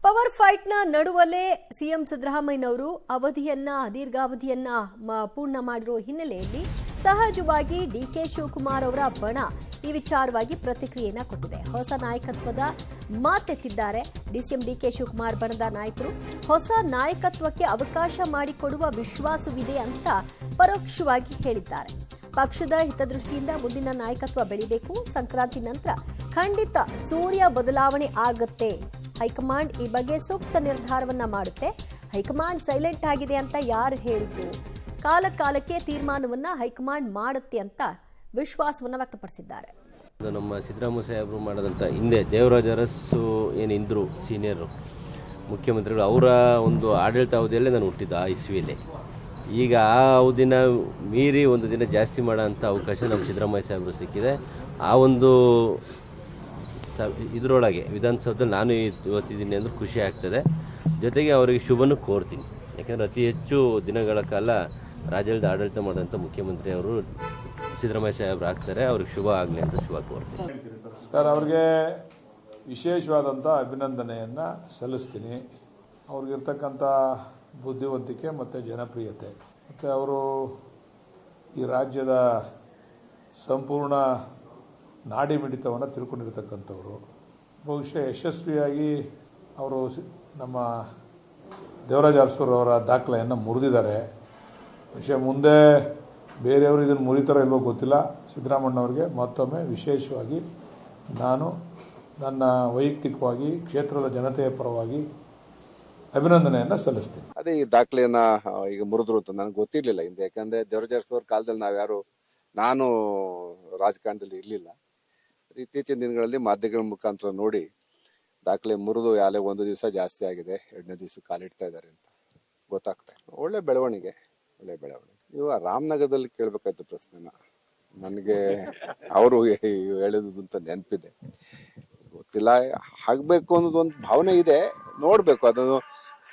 Power ಫೈಟ್ನ ನಡುವಲ್ಲೇ CM ಸಿದ್ದರಾಮಯ್ಯನವರು ದೀರ್ಘಾವಧಿಯನ್ನ ಪೂರ್ಣ ಮಾಡಿರುವ ಹಿನ್ನೆಲೆಯಲ್ಲಿ ಸಹಜವಾಗಿ ಡಿಕೆ ಶಿವಕುಮಾರ್ ಅವರ ಬಣ ಈ ವಿಚಾರವಾಗಿ ಪ್ರತಿಕ್ರಿಯೆಯನ್ನ ಕೊಟ್ಟಿದೆ. ಹೊಸ ನಾಯಕತ್ವದ ಮಾತೆತ್ತಿದ್ದಾರೆ ಡಿಸಿಎಂ ಡಿಕೆ ಶಿವಕುಮಾರ್ ಬಣದ ನಾಯಕರು. ಹೊಸ ನಾಯಕತ್ವಕ್ಕೆ ಅವಕಾಶ ಮಾಡಿಕೊಡುವ ವಿಶ್ವಾಸವಿದೆ ಅಂತ ಪರೋಕ್ಷವಾಗಿ ಹೇಳಿದ್ದಾರೆ. ಪಕ್ಷದ ಹಿತದೃಷ್ಟಿಯಿಂದ ಮುಂದಿನ ನಾಯಕತ್ವ ಬೆಳಿಬೇಕು. ಸಂಕ್ರಾಂತಿ ನಂತರ ಖಂಡಿತ ಸೂರ್ಯ ಬದಲಾವಣೆ ಆಗುತ್ತೆ. ಹೈಕಮಾಂಡ್ ಈ ಬಗ್ಗೆ ಸೂಕ್ತ ನಿರ್ಧಾರವನ್ನ ಮಾಡುತ್ತೆ. ಹೈಕಮಾಂಡ್ ಸೈಲೆಂಟ್ ಆಗಿದೆ ಅಂತ ಯಾರು ಹೇಳಿದ್ದು? ಕಾಲಕ್ಕೆ ತೀರ್ಮಾನವನ್ನ ಹೈಕಮಾಂಡ್ ಮಾಡುತ್ತೆ ಅಂತ ವಿಶ್ವಾಸವನ್ನ ವ್ಯಕ್ತಪಡಿಸಿದ್ದಾರೆ. ನಮ್ಮ ಸಿದ್ದರಾಮಯ್ಯ ಸಾಹೇಬರು ಮಾಡದಂತ ಹಿಂದೆ ದೇವರಾಜ ಅರಸು ಏನಿದ್ರು ಸೀನಿಯರ್ ಮುಖ್ಯಮಂತ್ರಿಗಳು, ಅವರ ಒಂದು ಆಡಳಿತ ಅವಧಿಯಲ್ಲೇ ನಾನು ಹುಟ್ಟಿದ್ದು ಆ ಇಸ್ವಿಯಲ್ಲಿ. ಈಗ ಆ ಅವಧಿನ ಮೀರಿ ಒಂದು ದಿನ ಜಾಸ್ತಿ ಮಾಡೋಂಥ ಅವಕಾಶ ನಮ್ಮ ಸಿದ್ದರಾಮಯ್ಯ ಸಾಹೇಬರು ಸಿಕ್ಕಿದೆ. ಆ ಒಂದು ಇದರೊಳಗೆ ವಿಧಾನಸೌಧದಲ್ಲಿ ನಾನು ಇವತ್ತಿದ್ದೀನಿ ಅಂದ್ರೆ ಖುಷಿ ಆಗ್ತದೆ. ಜೊತೆಗೆ ಅವರಿಗೆ ಶುಭನೂ ಕೋರ್ತೀನಿ. ಯಾಕೆಂದರೆ ಅತಿ ಹೆಚ್ಚು ದಿನಗಳ ಕಾಲ ರಾಜ್ಯದ ಆಡಳಿತ ಮಾಡೋಂಥ ಮುಖ್ಯಮಂತ್ರಿ ಅವರು ಸಿದ್ದರಾಮಯ್ಯ ಸಾಹೇಬರು ಆಗ್ತಾರೆ. ಅವ್ರಿಗೆ ಶುಭ ಆಗಲಿ ಅಂತ ಶುಭ ಕೋರ್ತೀನಿ. ಸರ್, ಅವ್ರಿಗೆ ವಿಶೇಷವಾದಂಥ ಅಭಿನಂದನೆಯನ್ನು ಸಲ್ಲಿಸ್ತೀನಿ. ಅವ್ರಿಗಿರ್ತಕ್ಕಂಥ ಬುದ್ಧಿವಂತಿಕೆ ಮತ್ತು ಜನಪ್ರಿಯತೆ, ಮತ್ತು ಅವರು ಈ ರಾಜ್ಯದ ಸಂಪೂರ್ಣ ನಾಡಿ ಮಿಡಿತವನ್ನು ತಿಳ್ಕೊಂಡಿರ್ತಕ್ಕಂಥವ್ರು. ಬಹುಶಃ ಯಶಸ್ವಿಯಾಗಿ ಅವರು ನಮ್ಮ ದೇವರಾಜ ಅರಸು ಅವರ ದಾಖಲೆಯನ್ನು ಮುರಿದಿದ್ದಾರೆ. ಬಹುಶಃ ಮುಂದೆ ಬೇರೆಯವರು ಇದನ್ನು ಮುರಿತಾರೋ ಇಲ್ವೋ ಗೊತ್ತಿಲ್ಲ. ಸಿದ್ದರಾಮಯ್ಯನವ್ರಿಗೆ ಮತ್ತೊಮ್ಮೆ ವಿಶೇಷವಾಗಿ ನಾನು ನನ್ನ ವೈಯಕ್ತಿಕವಾಗಿ ಕ್ಷೇತ್ರದ ಜನತೆಯ ಪರವಾಗಿ ಅಭಿನಂದನೆಯನ್ನು ಸಲ್ಲಿಸ್ತೀನಿ. ಅದೇ ಈ ದಾಖಲೆಯನ್ನ ಈಗ ಮುರಿದ್ರು ಅಂತ ನನಗೆ ಗೊತ್ತಿರಲಿಲ್ಲ ಹಿಂದೆ. ಯಾಕಂದ್ರೆ ದೇವರಾಜ ಅರಸು ಅವ್ರ ಕಾಲದಲ್ಲಿ ನಾನು ರಾಜಕಾರಣದಲ್ಲಿ ಇರಲಿಲ್ಲ. ಇತ್ತೀಚಿನ ದಿನಗಳಲ್ಲಿ ಮಾಧ್ಯಮಗಳ ಮುಖಾಂತರ ನೋಡಿ ದಾಖಲೆ ಮುರಿದು ಯಾಲೆ ಒಂದು ದಿವಸ ಜಾಸ್ತಿ ಆಗಿದೆ, 2ನೇ ದಿವಸ ಕಾಲಿಡ್ತಾ ಇದ್ದಾರೆ ಅಂತ ಗೊತ್ತಾಗ್ತಾ ಇದೆ. ಒಳ್ಳೆ ಬೆಳವಣಿಗೆ. ನೀವು ರಾಮನಗರದಲ್ಲಿ ಕೇಳಬೇಕಾಯ್ತು ಪ್ರಶ್ನೆನ. ನನಗೆ ಅವರು ಹೇಳಿದ್ದು ಅಂತ ನೆನಪಿದೆ, ಗೊತ್ತಿಲ್ಲ. ಆಗ್ಬೇಕು ಅನ್ನೋದು ಒಂದು ಭಾವನೆ ಇದೆ, ನೋಡ್ಬೇಕು. ಅದನ್ನು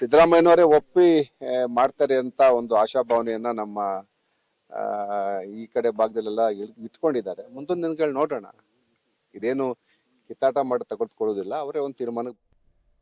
ಸಿದ್ದರಾಮಯ್ಯನವರೇ ಒಪ್ಪಿ ಮಾಡ್ತಾರೆ ಅಂತ ಒಂದು ಆಶಾಭಾವನೆಯನ್ನ ನಮ್ಮ ಈ ಕಡೆ ಭಾಗದಲ್ಲೆಲ್ಲ ಇಟ್ಕೊಂಡಿದ್ದಾರೆ. ಮುಂದೊಂದು ದಿನಗಳು ನೋಡೋಣ. ಇದೇನು ಕಿತ್ತಾಟ ಮಾಡಿ ತೆಗೆದುಕೊಳ್ಳೋದಿಲ್ಲ. ಅವರೇ ಒಂದು ತೀರ್ಮಾನಕ್ಕೆ